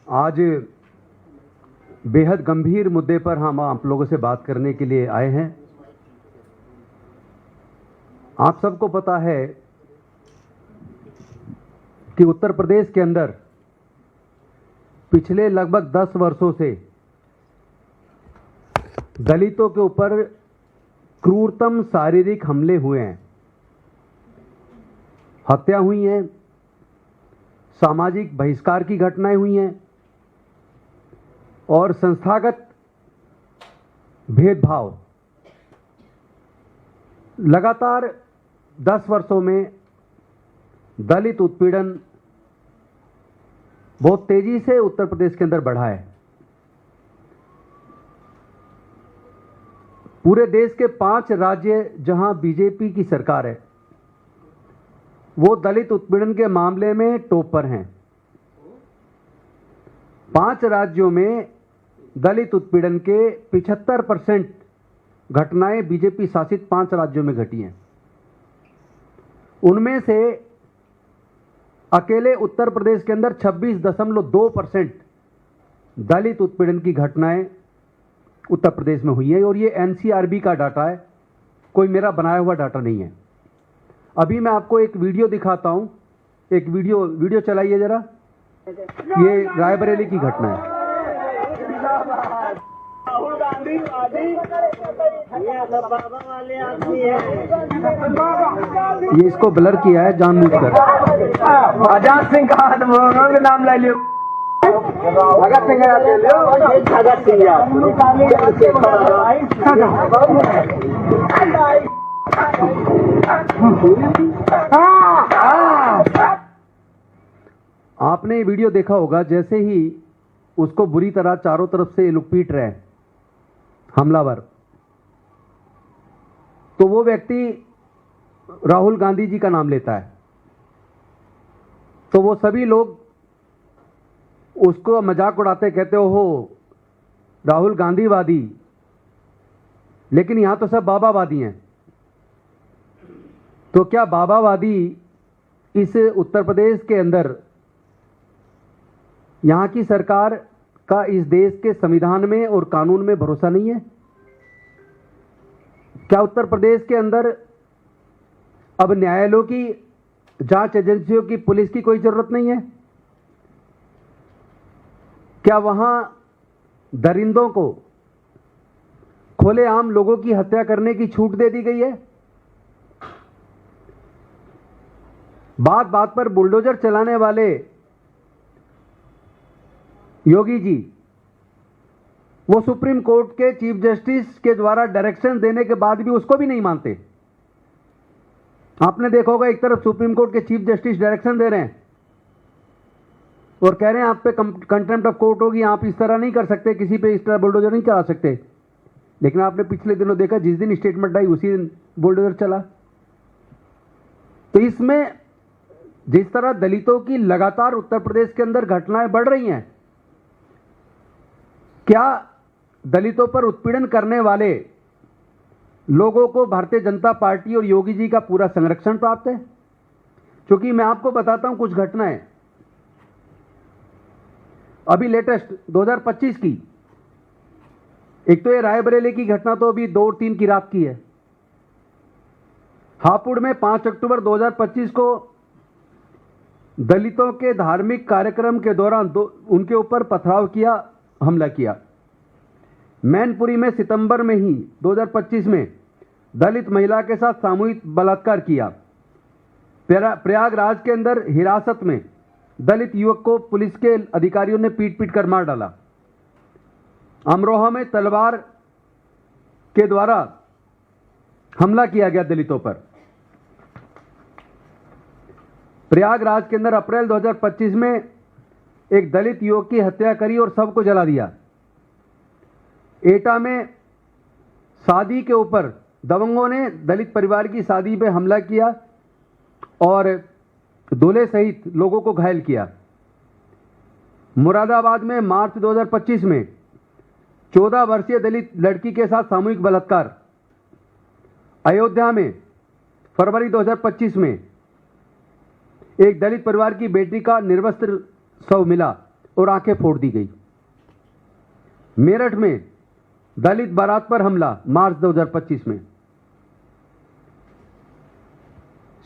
आज बेहद गंभीर मुद्दे पर हम आप लोगों से बात करने के लिए आए हैं। आप सबको पता है कि उत्तर प्रदेश के अंदर पिछले लगभग 10 वर्षों से दलितों के ऊपर क्रूरतम शारीरिक हमले हुए हैं, हत्या हुई हैं, सामाजिक बहिष्कार की घटनाएं हुई हैं और संस्थागत भेदभाव लगातार 10 वर्षों में दलित उत्पीड़न बहुत तेजी से उत्तर प्रदेश के अंदर बढ़ा है। पूरे देश के 5 राज्य जहां बीजेपी की सरकार है, वो दलित उत्पीड़न के मामले में टॉप पर हैं। 5 राज्यों में दलित उत्पीड़न के 75% घटनाएं बीजेपी शासित 5 राज्यों में घटी हैं। उनमें से अकेले उत्तर प्रदेश के अंदर 26.2% दलित उत्पीड़न की घटनाएं उत्तर प्रदेश में हुई है और ये एनसीआरबी का डाटा है, कोई मेरा बनाया हुआ डाटा नहीं है। अभी मैं आपको एक वीडियो दिखाता हूं, एक वीडियो चलाइए जरा। ये रायबरेली की घटना है। राहुल गांधी बाबा वाले आदमी है। ये इसको ब्लर किया है जानबूझकर। आजाद सिंह का नाम ले लियो, भगत सिंह का ले लियो, भगत सिंह आपने ये वीडियो देखा होगा। जैसे ही उसको बुरी तरह चारों तरफ से लोग पीट रहे हैं हमलावर, तो वो व्यक्ति राहुल गांधी जी का नाम लेता है, तो वो सभी लोग उसको मजाक उड़ाते, कहते हो राहुल गांधीवादी, लेकिन यहां तो सब बाबावादी हैं। तो क्या बाबावादी इस उत्तर प्रदेश के अंदर यहां की सरकार का इस देश के संविधान में और कानून में भरोसा नहीं है? क्या उत्तर प्रदेश के अंदर अब न्यायालयों की, जांच एजेंसियों की, पुलिस की कोई जरूरत नहीं है? क्या वहां दरिंदों को, खुलेआम लोगों की हत्या करने की छूट दे दी गई है? बात बात पर बुलडोजर चलाने वाले योगी जी, वो सुप्रीम कोर्ट के चीफ जस्टिस के द्वारा डायरेक्शन देने के बाद भी उसको भी नहीं मानते। आपने देखा होगा, एक तरफ सुप्रीम कोर्ट के चीफ जस्टिस डायरेक्शन दे रहे हैं और कह रहे हैं आप पे कंटेम्प्ट ऑफ कोर्ट होगी, आप इस तरह नहीं कर सकते, किसी पे इस तरह बुलडोजर नहीं चला सकते। लेकिन आपने पिछले दिनों देखा, जिस दिन स्टेटमेंट आई उसी दिन बुलडोजर चला। तो इसमें जिस तरह दलितों की लगातार उत्तर प्रदेश के अंदर घटनाएं बढ़ रही हैं, क्या दलितों पर उत्पीड़न करने वाले लोगों को भारतीय जनता पार्टी और योगी जी का पूरा संरक्षण प्राप्त है? क्योंकि मैं आपको बताता हूं कुछ घटनाएं अभी लेटेस्ट 2025 की। एक तो ये रायबरेली की घटना तो अभी 2 और 3 की रात की है। हापुड़ में 5 अक्टूबर 2025 को दलितों के धार्मिक कार्यक्रम के दौरान उनके ऊपर पथराव किया, हमला किया। मैनपुरी में सितंबर में ही 2025 में दलित महिला के साथ सामूहिक बलात्कार किया। प्रयागराज के अंदर हिरासत में दलित युवक को पुलिस के अधिकारियों ने पीट पीट कर मार डाला। अमरोहा में तलवार के द्वारा हमला किया गया दलितों पर। प्रयागराज के अंदर अप्रैल 2025 में एक दलित युवक की हत्या करी और सबको जला दिया। एटा में शादी के ऊपर दबंगों ने दलित परिवार की शादी पे हमला किया और दूल्हे सहित लोगों को घायल किया। मुरादाबाद में मार्च 2025 में 14 वर्षीय दलित लड़की के साथ सामूहिक बलात्कार। अयोध्या में फरवरी 2025 में एक दलित परिवार की बेटी का निर्वस्त्र शव मिला और आंखें फोड़ दी गई। मेरठ में दलित बारात पर हमला मार्च 2025 में।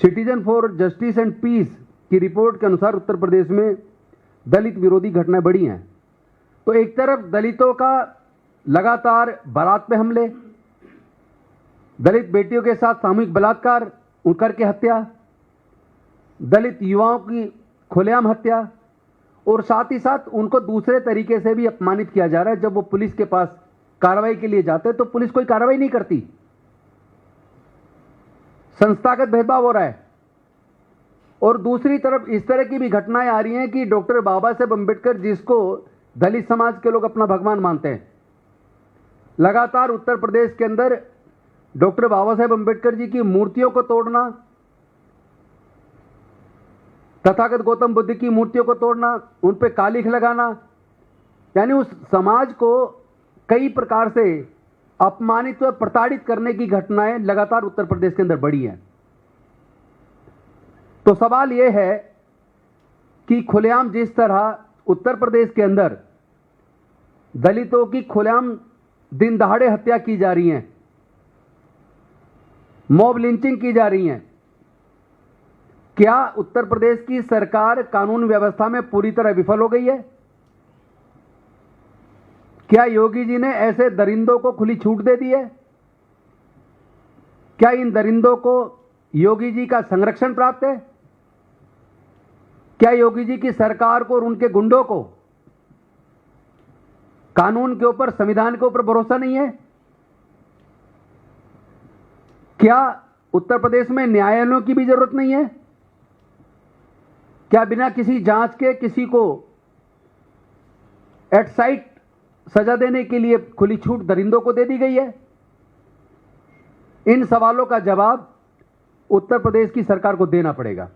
Citizen for justice and peace की रिपोर्ट के अनुसार उत्तर प्रदेश में दलित विरोधी घटनाएं बढ़ी हैं। तो एक तरफ दलितों का लगातार बारात पे हमले, दलित बेटियों के साथ सामूहिक बलात्कार करके हत्या, दलित युवाओं की खुलेआम हत्या, और साथ ही साथ उनको दूसरे तरीके से भी अपमानित किया जा रहा है। जब वो पुलिस के पास कार्रवाई के लिए जाते हैं तो पुलिस कोई कार्रवाई नहीं करती, संस्थागत भेदभाव हो रहा है। और दूसरी तरफ इस तरह की भी घटनाएं आ रही हैं कि डॉक्टर बाबा साहेब अम्बेडकर, जिसको दलित समाज के लोग अपना भगवान मानते हैं, लगातार उत्तर प्रदेश के अंदर डॉक्टर बाबा साहेब अम्बेडकर जी की मूर्तियों को तोड़ना, तथागत गौतम बुद्ध की मूर्तियों को तोड़ना, उन पे कालिख लगाना, यानी उस समाज को कई प्रकार से अपमानित व प्रताड़ित करने की घटनाएं लगातार उत्तर प्रदेश के अंदर बढ़ी हैं। तो सवाल यह है कि खुलेआम जिस तरह उत्तर प्रदेश के अंदर दलितों की खुलेआम दिन दहाड़े हत्या की जा रही है, मॉब लिंचिंग की जा रही है, क्या उत्तर प्रदेश की सरकार कानून व्यवस्था में पूरी तरह विफल हो गई है? क्या योगी जी ने ऐसे दरिंदों को खुली छूट दे दी है? क्या इन दरिंदों को योगी जी का संरक्षण प्राप्त है? क्या योगी जी की सरकार को और उनके गुंडों को कानून के ऊपर, संविधान के ऊपर भरोसा नहीं है? क्या उत्तर प्रदेश में न्यायालयों की भी जरूरत नहीं है? क्या बिना किसी जांच के किसी को एट साइट सजा देने के लिए खुली छूट दरिंदों को दे दी गई है? इन सवालों का जवाब उत्तर प्रदेश की सरकार को देना पड़ेगा।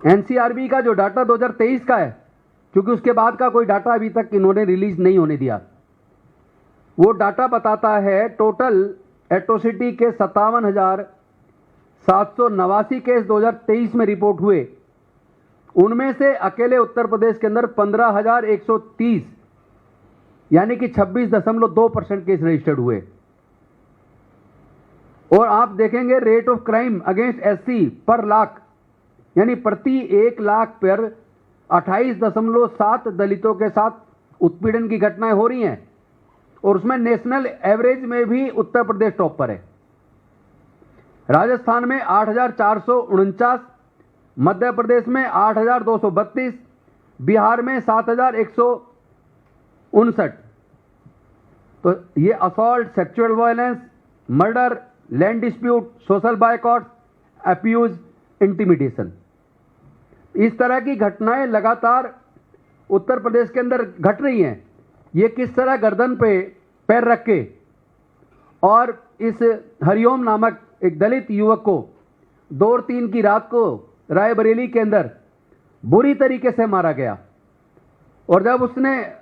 एनसीआरबी का जो डाटा 2023 का है, क्योंकि उसके बाद का कोई डाटा अभी तक इन्होंने रिलीज नहीं होने दिया, वो डाटा बताता है टोटल एट्रोसिटी के 57,789 केस 2023 में रिपोर्ट हुए। उनमें से अकेले उत्तर प्रदेश के अंदर 15,130 यानी कि 26.2% केस रजिस्टर्ड हुए। और आप देखेंगे rate of crime against SC पर लाख, यानी प्रति 1 लाख पर 28.7 दलितों के साथ उत्पीड़न की घटनाएं हो रही हैं, और उसमें नेशनल एवरेज में भी उत्तर प्रदेश टॉप पर है। राजस्थान में 8,449, मध्य प्रदेश में 8,232, बिहार में 7,159। तो ये assault, sexual violence, murder, land dispute, social boycott, abuse, intimidation, इस तरह की घटनाएं लगातार उत्तर प्रदेश के अंदर घट रही हैं। ये किस तरह गर्दन पे पैर रख के और इस हरिओम नामक एक दलित युवक को 2 और 3 की रात को रायबरेली के अंदर बुरी तरीके से मारा गया, और जब उसने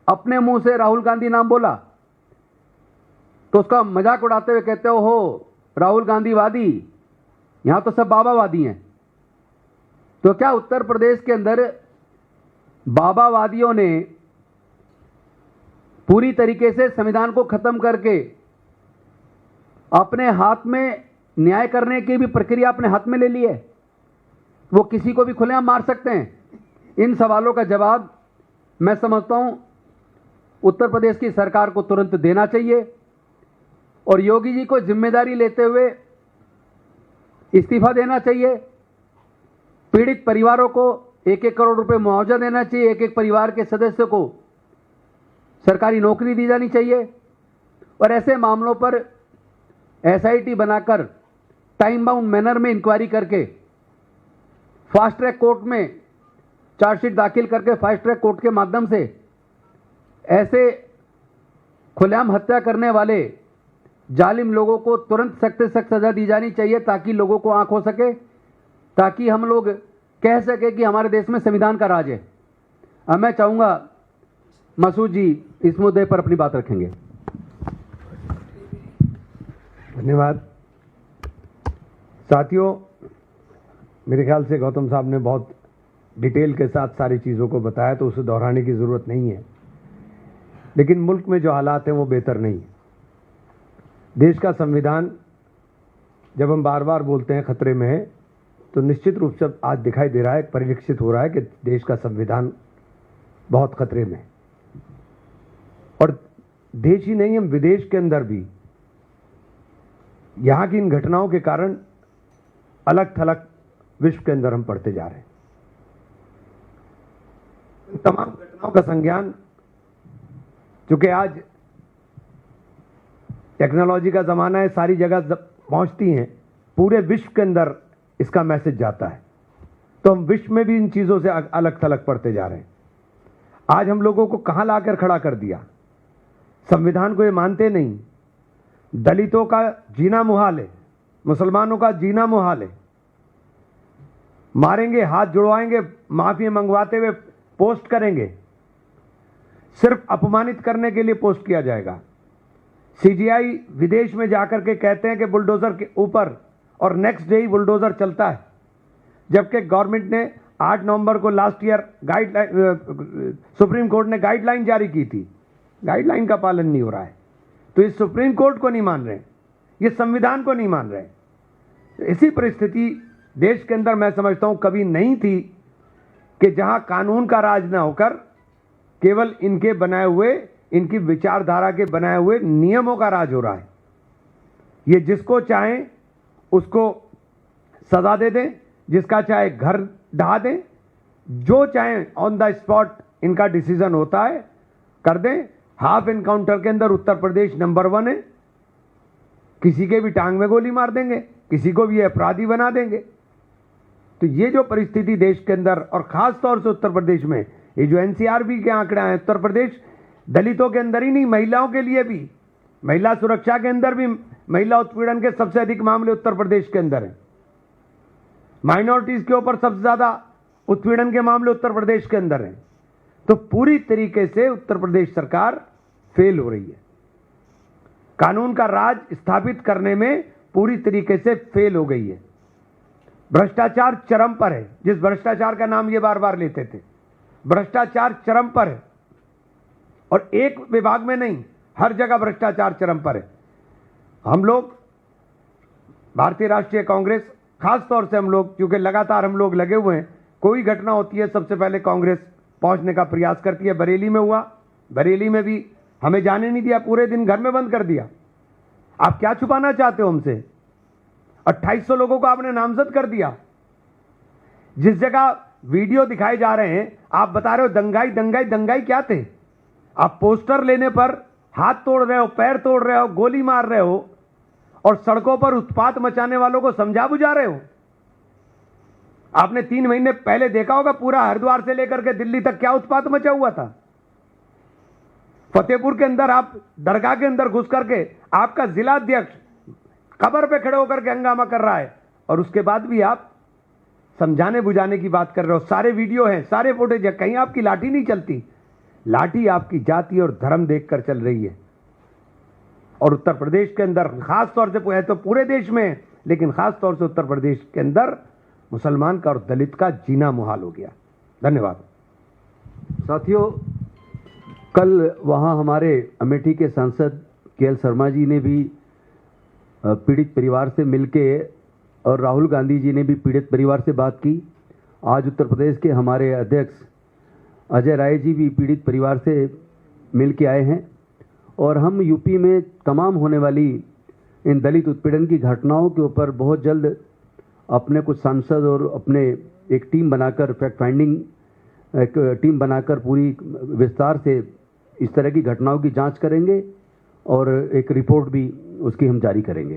अपने मुंह से राहुल गांधी नाम बोला तो उसका मजाक उड़ाते हुए कहते हो राहुल गांधी वादी, यहां तो सब बाबावादी हैं। तो क्या उत्तर प्रदेश के अंदर बाबावादियों ने पूरी तरीके से संविधान को खत्म करके अपने हाथ में न्याय करने की भी प्रक्रिया अपने हाथ में ले ली है? वो किसी को भी खुलेआम मार सकते हैं। इन सवालों का जवाब मैं समझता हूं उत्तर प्रदेश की सरकार को तुरंत देना चाहिए, और योगी जी को जिम्मेदारी लेते हुए इस्तीफा देना चाहिए। पीड़ित परिवारों को 1-1 करोड़ रुपए मुआवजा देना चाहिए। एक परिवार के सदस्य को सरकारी नौकरी दी जानी चाहिए, और ऐसे मामलों पर एसआईटी बनाकर टाइम बाउंड मैनर में इंक्वायरी करके फास्ट ट्रैक कोर्ट में चार्जशीट दाखिल करके फास्ट ट्रैक कोर्ट के माध्यम से ऐसे खुलेआम हत्या करने वाले जालिम लोगों को तुरंत सख्त से सख्त सजा दी जानी चाहिए, ताकि लोगों को आंख हो सके, ताकि हम लोग कह सके कि हमारे देश में संविधान का राज है। अब मैं चाहूंगा मसूद जी इस मुद्दे पर अपनी बात रखेंगे। धन्यवाद। साथियों, मेरे ख्याल से गौतम साहब ने बहुत डिटेल के साथ सारी चीज़ों को बताया, तो उसे दोहराने की ज़रूरत नहीं है। लेकिन मुल्क में जो हालात हैं वो बेहतर नहीं है। देश का संविधान जब हम बार बार बोलते हैं खतरे में है, तो निश्चित रूप से आज दिखाई दे रहा है, परिलक्षित हो रहा है कि देश का संविधान बहुत खतरे में है। और देश ही नहीं, हम विदेश के अंदर भी यहाँ की इन घटनाओं के कारण अलग थलग विश्व के अंदर हम पढ़ते जा रहे हैं। इन तमाम घटनाओं का संज्ञान, चूंकि आज टेक्नोलॉजी का ज़माना है, सारी जगह पहुंचती हैं, पूरे विश्व के अंदर इसका मैसेज जाता है, तो हम विश्व में भी इन चीज़ों से अलग थलग पढ़ते जा रहे हैं। आज हम लोगों को कहाँ लाकर खड़ा कर दिया। संविधान को ये मानते नहीं, दलितों का जीना मुहाल है, मुसलमानों का जीना मुहाल है, मारेंगे, हाथ जुड़वाएंगे, माफी मंगवाते हुए पोस्ट करेंगे, सिर्फ अपमानित करने के लिए पोस्ट किया जाएगा। सीजीआई विदेश में जाकर के कहते हैं कि बुलडोजर के ऊपर, और नेक्स्ट डे ही बुलडोजर चलता है, जबकि गवर्नमेंट ने 8 नवंबर को last year guideline, supreme court ने गाइडलाइन जारी की थी, गाइडलाइन का पालन नहीं हो रहा है। तो इस सुप्रीम कोर्ट को नहीं मान रहे, ये संविधान को नहीं मान रहे। ऐसी परिस्थिति देश के अंदर मैं समझता हूं कभी नहीं थी कि जहां कानून का राज ना होकर केवल इनके बनाए हुए, इनकी विचारधारा के बनाए हुए नियमों का राज हो रहा है। ये जिसको चाहें उसको सजा दे दें, जिसका चाहे घर ढहा दें, जो चाहें ऑन द स्पॉट इनका डिसीजन होता है, कर दें। हाफ एनकाउंटर के अंदर उत्तर प्रदेश नंबर 1 है, किसी के भी टांग में गोली मार देंगे, किसी को भी अपराधी बना देंगे। तो ये जो परिस्थिति देश के अंदर, और खास तौर से उत्तर प्रदेश में, ये जो एनसीआरबी के आंकड़े हैं, उत्तर प्रदेश दलितों के अंदर ही नहीं, महिलाओं के लिए भी, महिला सुरक्षा के अंदर भी महिला उत्पीड़न के सबसे अधिक मामले उत्तर प्रदेश के अंदर हैं। माइनॉरिटीज के ऊपर सबसे ज्यादा उत्पीड़न के मामले उत्तर प्रदेश के अंदर हैं। तो पूरी तरीके से उत्तर प्रदेश सरकार फेल हो रही है, कानून का राज स्थापित करने में पूरी तरीके से फेल हो गई है। भ्रष्टाचार चरम पर है, जिस भ्रष्टाचार का नाम ये बार बार लेते थे, भ्रष्टाचार चरम पर है। और एक विभाग में नहीं, हर जगह भ्रष्टाचार चरम पर है। हम लोग भारतीय राष्ट्रीय कांग्रेस, खास तौर से हम लोग, क्योंकि लगातार हम लोग लगे हुए हैं, कोई घटना होती है सबसे पहले कांग्रेस पहुंचने का प्रयास करती है। बरेली में हुआ, बरेली में भी हमें जाने नहीं दिया, पूरे दिन घर में बंद कर दिया। आप क्या छुपाना चाहते हो हमसे? 2800 लोगों को आपने नामजद कर दिया। जिस जगह वीडियो दिखाए जा रहे हैं, आप बता रहे हो दंगाई दंगाई दंगाई क्या थे? आप पोस्टर लेने पर हाथ तोड़ रहे हो, पैर तोड़ रहे हो, गोली मार रहे हो, और सड़कों पर उत्पात मचाने वालों को समझा बुझा रहे हो। आपने 3 महीने पहले देखा होगा पूरा हरिद्वार से लेकर के दिल्ली तक क्या उत्पात मचा हुआ था। फतेहपुर के अंदर आप दरगाह के अंदर घुस करके आपका जिला अध्यक्ष कब्र पे खड़े होकर के हंगामा कर रहा है, और उसके बाद भी आप समझाने बुझाने की बात कर रहे हो। सारे वीडियो हैं, सारे फुटेज है, कहीं आपकी लाठी नहीं चलती। लाठी आपकी जाति और धर्म देखकर चल रही है। और उत्तर प्रदेश के अंदर खास तौर से, है तो पूरे देश में, लेकिन खास तौर से उत्तर प्रदेश के अंदर मुसलमान का और दलित का जीना मुहाल हो गया। धन्यवाद साथियों। कल वहाँ हमारे अमेठी के सांसद केएल शर्मा जी ने भी पीड़ित परिवार से मिलके, और राहुल गांधी जी ने भी पीड़ित परिवार से बात की। आज उत्तर प्रदेश के हमारे अध्यक्ष अजय राय जी भी पीड़ित परिवार से मिल के आए हैं, और हम यूपी में तमाम होने वाली इन दलित उत्पीड़न की घटनाओं के ऊपर बहुत जल्द अपने कुछ सांसद और अपने एक टीम बनाकर, फैक्ट फाइंडिंग एक टीम बनाकर पूरी विस्तार से इस तरह की घटनाओं की जांच करेंगे, और एक रिपोर्ट भी उसकी हम जारी करेंगे।